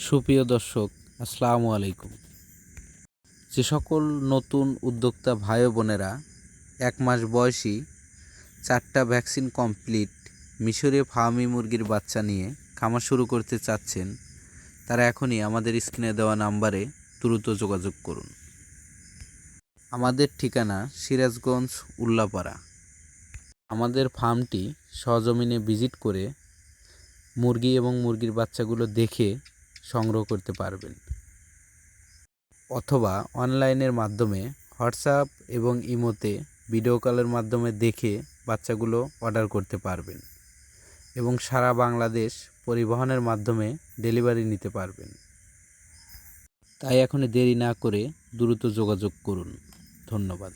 সুপ্রিয় দর্শক, আসসালামু আলাইকুম। যে সকল নতুন উদ্যোক্তা ভাই ও বোনেরা 1 মাস বয়সী 4টা ভ্যাকসিন কমপ্লিট মিশরীয় ফার্মি মুরগির বাচ্চা নিয়ে খামার শুরু করতে চাচ্ছেন, তারা এখনই আমাদের স্ক্রিনে দেওয়া নাম্বারে দ্রুত যোগাযোগ করুন। আমাদের ঠিকানা সিরাজগঞ্জ উল্লাপাড়া। আমাদের ফার্মটি সরজমিনে ভিজিট করে মুরগি এবং মুরগির বাচ্চাগুলো দেখে সংগ্রহ করতে পারবেন, অথবা অনলাইনের মাধ্যমে হোয়াটসঅ্যাপ এবং ইমোতে ভিডিও কলের মাধ্যমে দেখে বাচ্চাগুলো অর্ডার করতে পারবেন এবং সারা বাংলাদেশ পরিবহনের মাধ্যমে ডেলিভারি নিতে পারবেন। তাই এখন দেরি না করে দ্রুত যোগাযোগ করুন। ধন্যবাদ।